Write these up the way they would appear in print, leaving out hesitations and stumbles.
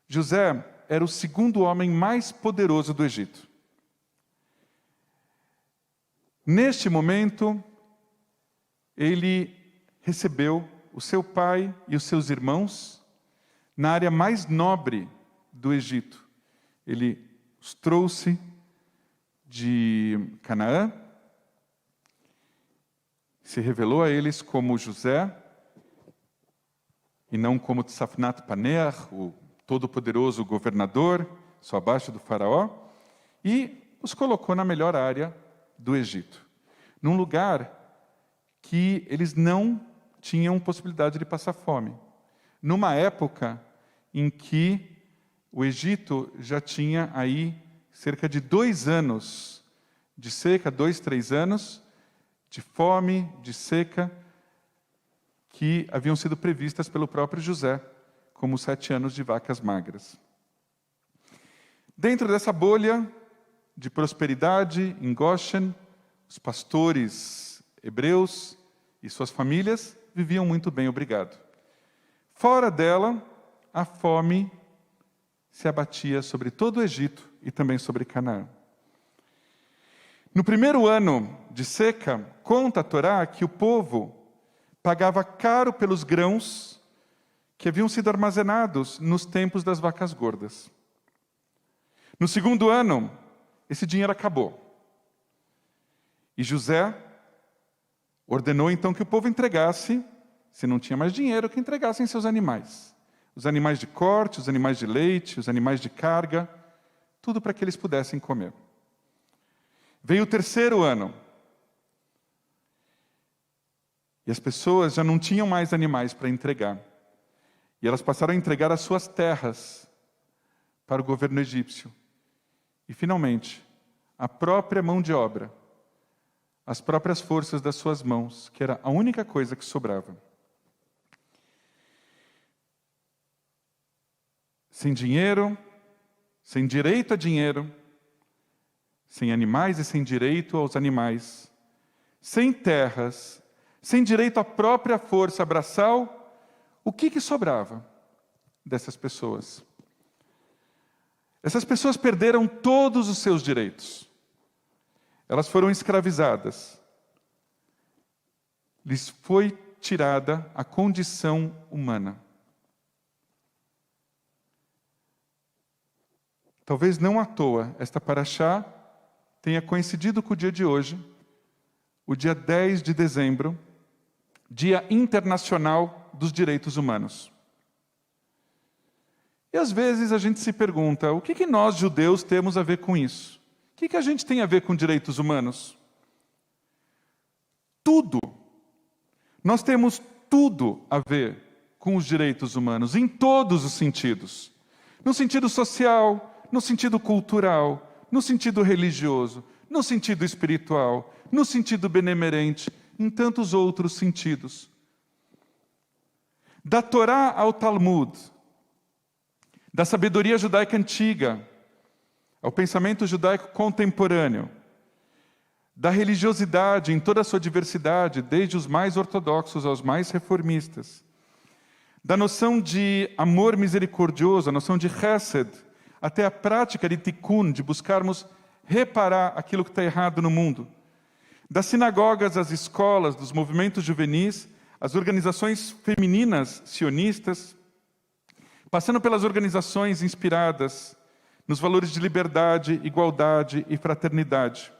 José era o segundo homem mais poderoso do Egito. Neste momento, ele recebeu o seu pai e os seus irmãos na área mais nobre do Egito. Ele os trouxe de Canaã, se revelou a eles como José, e não como Tsafnat-Paneah, o todo-poderoso governador, só abaixo do faraó, e os colocou na melhor área do Egito, num lugar que eles não tinham possibilidade de passar fome. Numa época em que o Egito já tinha aí cerca de 2 anos de seca, 2, 3 anos de fome, de seca, que haviam sido previstas pelo próprio José, como 7 anos de vacas magras. Dentro dessa bolha de prosperidade em Goshen, os pastores hebreus e suas famílias viviam muito bem, obrigado. Fora dela, a fome se abatia sobre todo o Egito e também sobre Canaã. No primeiro ano de seca, conta a Torá que o povo pagava caro pelos grãos que haviam sido armazenados nos tempos das vacas gordas. No segundo ano, esse dinheiro acabou. E José ordenou então que o povo entregasse, se não tinha mais dinheiro, que entregassem seus animais. Os animais de corte, os animais de leite, os animais de carga, tudo para que eles pudessem comer. Veio o terceiro ano. E as pessoas já não tinham mais animais para entregar. E elas passaram a entregar as suas terras para o governo egípcio. E, finalmente, a própria mão de obra, as próprias forças das suas mãos, que era a única coisa que sobrava. Sem dinheiro, sem direito a dinheiro, sem animais e sem direito aos animais, sem terras, sem direito à própria força braçal, o que sobrava dessas pessoas? Essas pessoas perderam todos os seus direitos. Elas foram escravizadas. Lhes foi tirada a condição humana. Talvez não à toa esta paraxá tenha coincidido com o dia de hoje, o dia 10 de dezembro, Dia Internacional dos Direitos Humanos. E às vezes a gente se pergunta, o que nós judeus temos a ver com isso? O que a gente tem a ver com direitos humanos? Tudo. Nós temos tudo a ver com os direitos humanos, em todos os sentidos. No sentido social, no sentido cultural, no sentido religioso, no sentido espiritual, no sentido benemerente, em tantos outros sentidos. Da Torá ao Talmud, da sabedoria judaica antiga ao pensamento judaico contemporâneo, da religiosidade em toda a sua diversidade, desde os mais ortodoxos aos mais reformistas, da noção de amor misericordioso, a noção de chesed, até a prática de tikkun, de buscarmos reparar aquilo que está errado no mundo, das sinagogas às escolas, dos movimentos juvenis, as organizações femininas sionistas, passando pelas organizações inspiradas nos valores de liberdade, igualdade e fraternidade.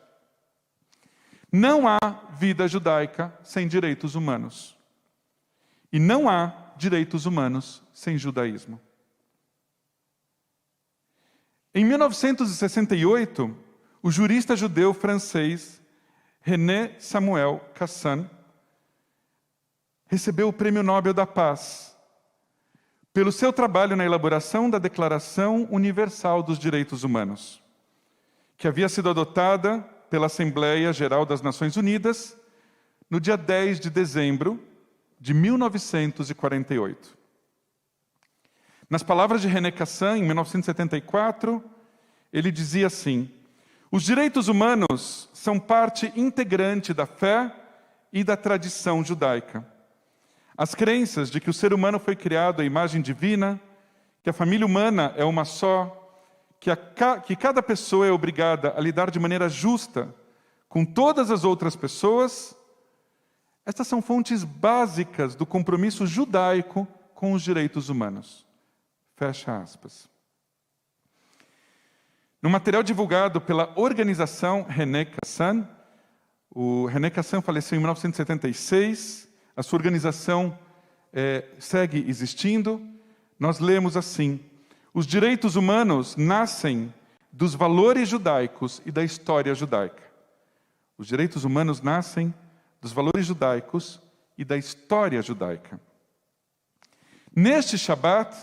Não há vida judaica sem direitos humanos. E não há direitos humanos sem judaísmo. Em 1968, o jurista judeu francês René Samuel Cassin recebeu o Prêmio Nobel da Paz pelo seu trabalho na elaboração da Declaração Universal dos Direitos Humanos, que havia sido adotada pela Assembleia Geral das Nações Unidas no dia 10 de dezembro de 1948. Nas palavras de René Cassin, em 1974, ele dizia assim: os direitos humanos são parte integrante da fé e da tradição judaica. As crenças de que o ser humano foi criado à imagem divina, que a família humana é uma só, que cada pessoa é obrigada a lidar de maneira justa com todas as outras pessoas, estas são fontes básicas do compromisso judaico com os direitos humanos. Fecha aspas. No material divulgado pela organização René Cassin, o René Cassin faleceu em 1976, a sua organização segue existindo. Nós lemos assim: os direitos humanos nascem dos valores judaicos e da história judaica. Os direitos humanos nascem dos valores judaicos e da história judaica. Neste Shabat,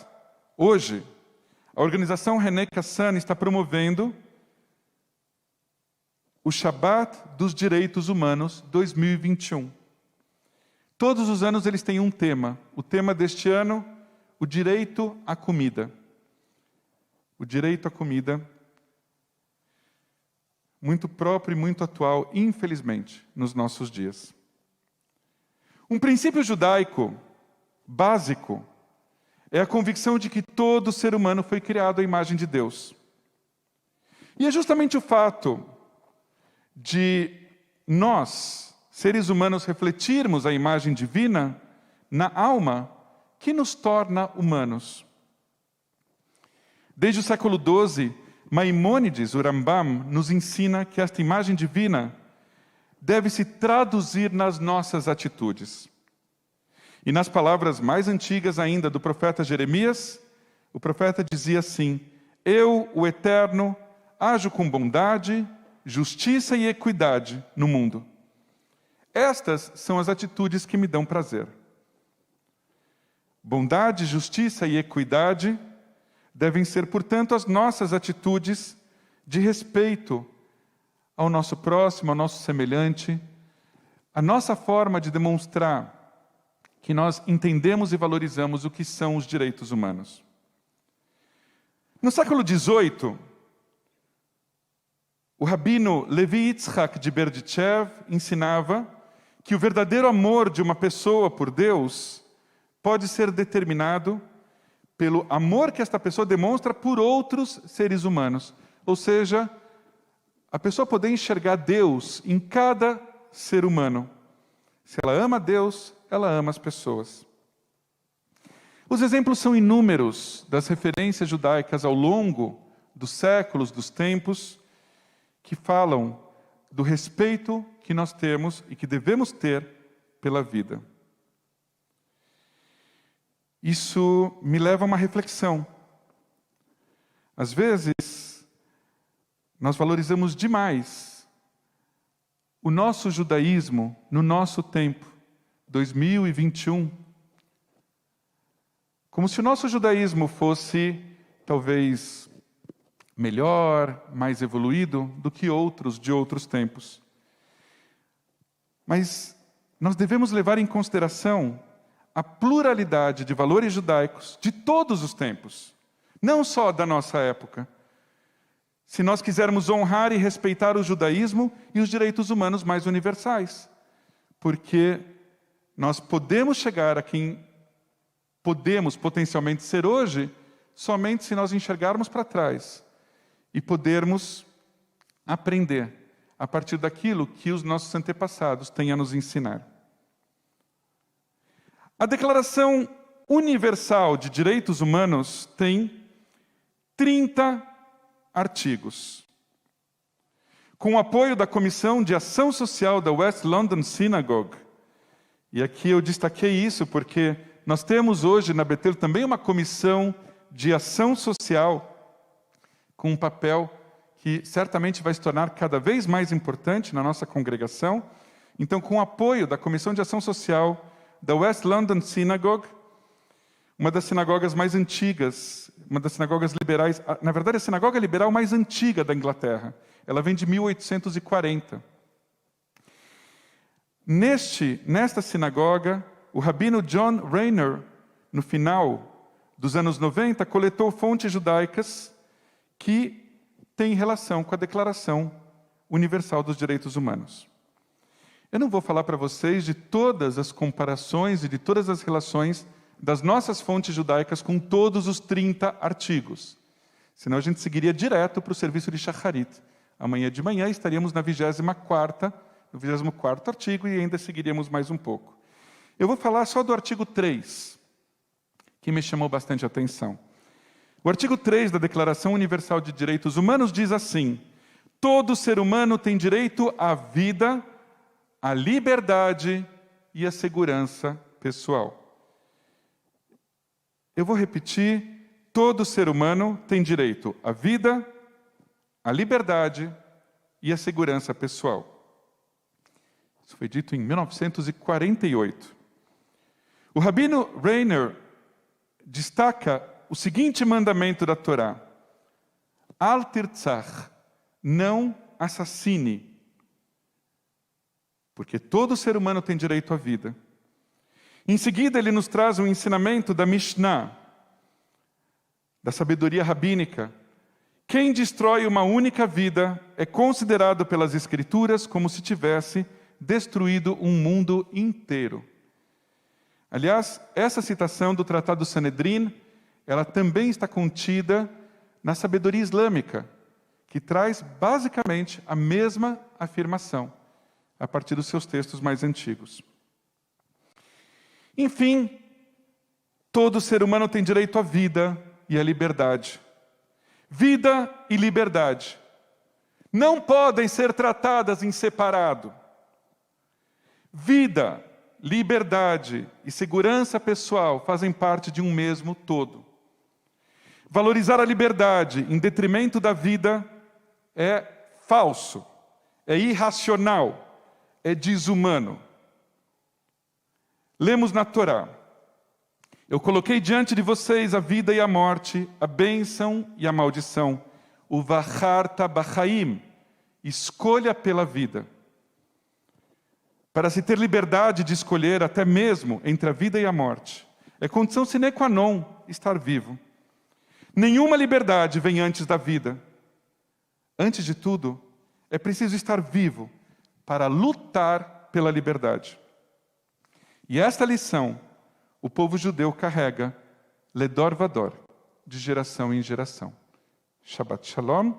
hoje, a organização René Cassin está promovendo o Shabat dos Direitos Humanos 2021. Todos os anos eles têm um tema. O tema deste ano, o direito à comida. O direito à comida, muito próprio e muito atual, infelizmente, nos nossos dias. Um princípio judaico básico é a convicção de que todo ser humano foi criado à imagem de Deus. E é justamente o fato de nós, seres humanos, refletirmos a imagem divina na alma que nos torna humanos. Desde o século XII, Maimônides, o Rambam, nos ensina que esta imagem divina deve se traduzir nas nossas atitudes. E nas palavras mais antigas ainda do profeta Jeremias, o profeta dizia assim: eu, o Eterno, ajo com bondade, justiça e equidade no mundo. Estas são as atitudes que me dão prazer. Bondade, justiça e equidade devem ser, portanto, as nossas atitudes de respeito ao nosso próximo, ao nosso semelhante, a nossa forma de demonstrar que nós entendemos e valorizamos o que são os direitos humanos. No século XVIII, o rabino Levi Yitzhak de Berdichev ensinava que o verdadeiro amor de uma pessoa por Deus pode ser determinado pelo amor que esta pessoa demonstra por outros seres humanos. Ou seja, a pessoa poder enxergar Deus em cada ser humano. Se ela ama Deus, ela ama as pessoas. Os exemplos são inúmeros das referências judaicas ao longo dos séculos, dos tempos, que falam do respeito que nós temos e que devemos ter pela vida. Isso me leva a uma reflexão. Às vezes, nós valorizamos demais o nosso judaísmo no nosso tempo, 2021, como se o nosso judaísmo fosse, talvez, melhor, mais evoluído do que outros de outros tempos. Mas nós devemos levar em consideração a pluralidade de valores judaicos de todos os tempos, não só da nossa época. Se nós quisermos honrar e respeitar o judaísmo e os direitos humanos mais universais, porque nós podemos chegar a quem podemos potencialmente ser hoje somente se nós enxergarmos para trás e podermos aprender a partir daquilo que os nossos antepassados têm a nos ensinar. A Declaração Universal de Direitos Humanos tem 30 artigos. Com o apoio da Comissão de Ação Social da West London Synagogue, e aqui eu destaquei isso porque nós temos hoje na Betel também uma comissão de ação social com um papel que certamente vai se tornar cada vez mais importante na nossa congregação. Então, com o apoio da Comissão de Ação Social da West London Synagogue, uma das sinagogas mais antigas, uma das sinagogas liberais, na verdade a sinagoga liberal mais antiga da Inglaterra. Ela vem de 1840. Nesta sinagoga, o rabino John Rayner, no final dos anos 90, coletou fontes judaicas que têm relação com a Declaração Universal dos Direitos Humanos. Eu não vou falar para vocês de todas as comparações e de todas as relações das nossas fontes judaicas com todos os 30 artigos. Senão a gente seguiria direto para o serviço de Shacharit. Amanhã de manhã estaríamos no 24º artigo e ainda seguiríamos mais um pouco. Eu vou falar só do artigo 3, que me chamou bastante atenção. O artigo 3 da Declaração Universal de Direitos Humanos diz assim: todo ser humano tem direito à vida, à liberdade e à segurança pessoal. Eu vou repetir: todo ser humano tem direito à vida, à liberdade e à segurança pessoal. Isso foi dito em 1948. O rabino Reiner destaca o seguinte mandamento da Torá: Al tirtzach, não assassine. Porque todo ser humano tem direito à vida. Em seguida, ele nos traz um ensinamento da Mishnah, da sabedoria rabínica. Quem destrói uma única vida é considerado pelas Escrituras como se tivesse destruído um mundo inteiro. Aliás, essa citação do Tratado Sanedrin, ela também está contida na sabedoria islâmica, que traz basicamente a mesma afirmação, a partir dos seus textos mais antigos. Enfim, todo ser humano tem direito à vida e à liberdade. Vida e liberdade não podem ser tratadas em separado. Vida, liberdade e segurança pessoal fazem parte de um mesmo todo. Valorizar a liberdade em detrimento da vida é falso, é irracional, é desumano. Lemos na Torá: eu coloquei diante de vocês a vida e a morte, a bênção e a maldição. O vacharta bachaim, escolha pela vida. Para se ter liberdade de escolher até mesmo entre a vida e a morte, é condição sine qua non estar vivo. Nenhuma liberdade vem antes da vida. Antes de tudo, é preciso estar vivo para lutar pela liberdade. E esta lição o povo judeu carrega, ledor vador, de geração em geração. Shabbat Shalom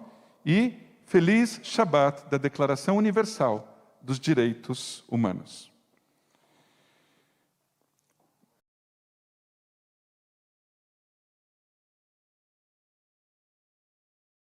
e feliz Shabbat da Declaração Universal dos Direitos Humanos.